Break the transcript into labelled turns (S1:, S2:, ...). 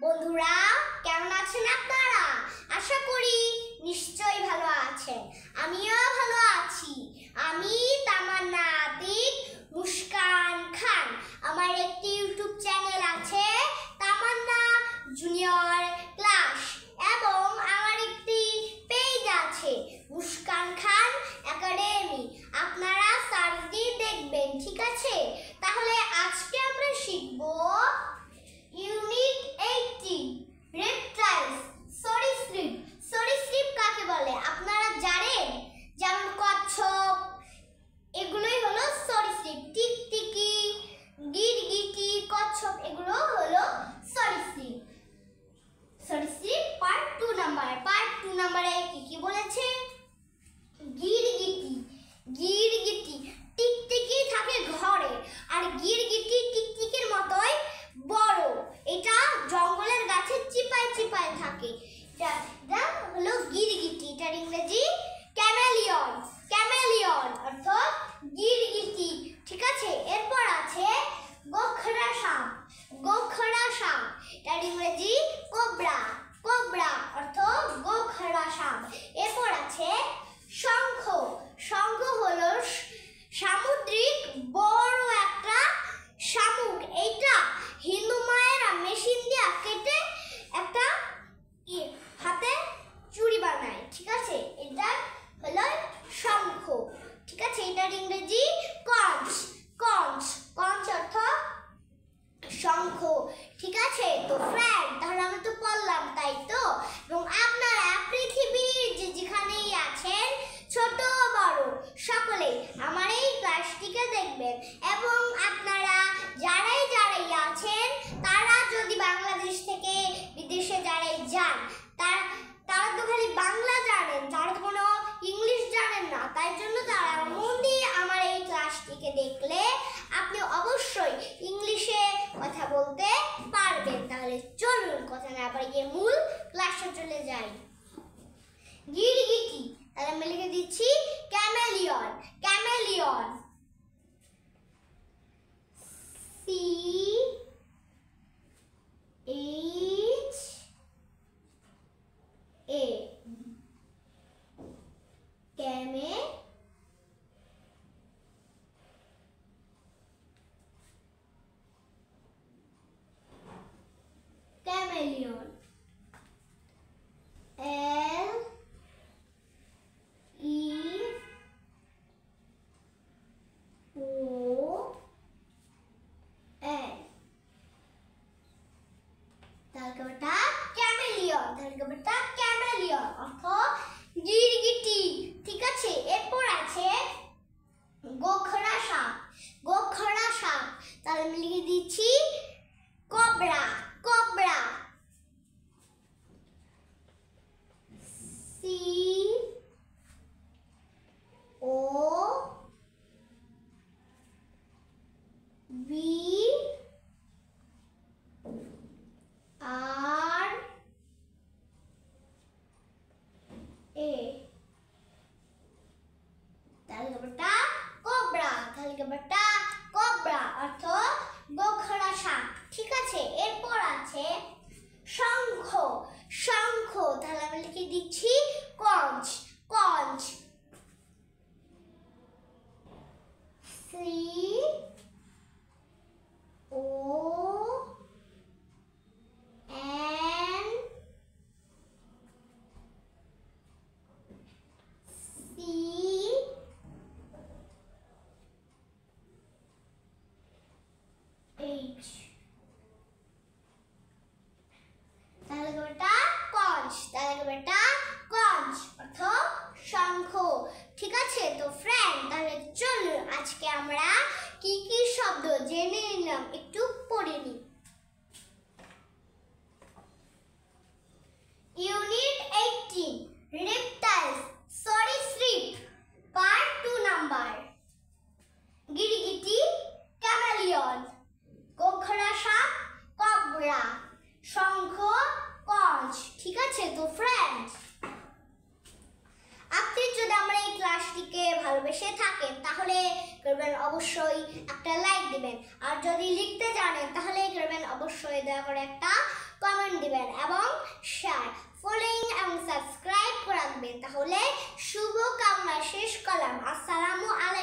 S1: বন্ধুরা, কেমন আছেন আপনারা? আশা করি নিশ্চয়ই ভালো আছেন। আমিও ভালো আছি। আমি তামান্না আতিক মুস্কান খান। আমার একটি ইউটিউব চ্যানেল আছে, তামান্না জুনিয়র ক্লাস, এবং আমার একটি পেজ আছে, মুস্কান খান একাডেমি। আপনারা সার্চ দিয়ে দেখবেন, ঠিক আছে? তাহলে আজকে আমরা শিখব ইউনিট 18 রেপটাইলস, সরীসৃপ। সরীসৃপ কাকে বলে আপনারা জানেন? যেমন কচ্ছপ, এগুলোই হলো সরীসৃপ। টিকটিকি, গিরগিটি, কচ্ছপ, এগুলো হলো সরীসৃপ। সরীসৃপ পার্ট 2 নাম্বারে কি কি বলেছে? গিরগিটি। গিরগিটি টিকটিকি থাকে ঘরে, আর গিরগিটি টিকটিকির মতোই বড়। এটা জঙ্গলের গাছে চিপায় চিপায় থাকে। এটা হলো গিরগিটি। এটার ইংরেজি ক্যামেলিয়ন। ক্যামেলিয়ন অর্থাৎ গিরগিটি, ঠিক আছে? এরপর আছে গোখরা সাপ। গোখরা সাপ, এটার ইংরেজি কোবরা। কোবরা অর্থাৎ গোখরা সাপ। এরপর আছে শঙ্খ। শঙ্খ হলো সামুদ্রিক বড় একটা শামুক। এইটা হিন্দু মায়েরা মেশিন দিয়ে কেটে একটা হাতে চুড়ি বানায়, ঠিক আছে? এটা হলো শঙ্খ, ঠিক আছে? এটার ইংরেজি কঞ্চ। কঞ্চ, কঞ্চ অর্থ শঙ্খ, ঠিক আছে? তো ফ্রেন্ড, তাহলে আমরা তো পড়লাম, তাই তো? এবং আপনারা পৃথিবীর যেখানেই আছেন, ছোট বড় সকলে আমার এই ক্লাসটিকে দেখবেন। এবং আপনারা যারাই আছেন, তারা যদি বাংলাদেশ থেকে বিদেশে যারাই যান, তারা তো খালি বাংলা জানেন, তারা তো কোনো ইংলিশ জানেন না। তাই জন্য তারা মন দিয়ে আমার এই ক্লাসটিকে দেখলে আপনি অবশ্যই ইংলিশে কথা বলতে পারবেন। তাহলে চলুন কথা না বাড়িয়ে মূল ক্লাসে চলে যাই। গিরগিটি, তাহলে আমি লিখে দিচ্ছি chameleon. Chameleon, CHA, chameleon. Chameleon অর্থাৎ গিরগিটি, ঠিক আছে? এরপর আছে গোখরা সাপ। গোখরা সাপ, তাহলে আমি লিখে দিচ্ছি কোবরা। Cobra, COBRA। তালিকাটা কোবরা। তালিকাটা কোবরা অর্থাৎ গোখরা সাপ, ঠিক আছে? এরপর আছে শঙ্খ। শঙ্খ, তাহলে আমি লিখে দিচ্ছি কঞ্চ। Conch, CONCH। তালিকাটা কঞ্চ। তালিকাটা কঞ্চ অর্থাৎ শঙ্খ, ঠিক আছে? তো ফ্রেন্ড, তাহলে চলুন আজকে আমরা কি কি শব্দ জেনে নিলাম একটু পড়ে নিই। ইউনিট 18 রেপটাইলস, সরীসৃপ, পার্ট 2 নাম্বার। গিরগিটি, ক্যামেলিয়ন, গোখরা সাপ, কোবরা, শঙ্খ, কঞ্চ, ঠিক আছে? তো ফ্রেন্ড, আপনি যদি আমার এই ক্লাসটিকে ভালোবেসে থাকেন, তাহলে করবেন অবশ্যই একটা লাইক দিবেন। আর যদি লিখতে জানেন, তাহলে করবেন অবশ্যই দয়া করে একটা কমেন্ট দিবেন এবং শেয়ার, ফলোইং এবং সাবস্ক্রাইব করে রাখবেন। তাহলে শুভ কামনা শেষ করলাম। আসসালামু আলাইকুম।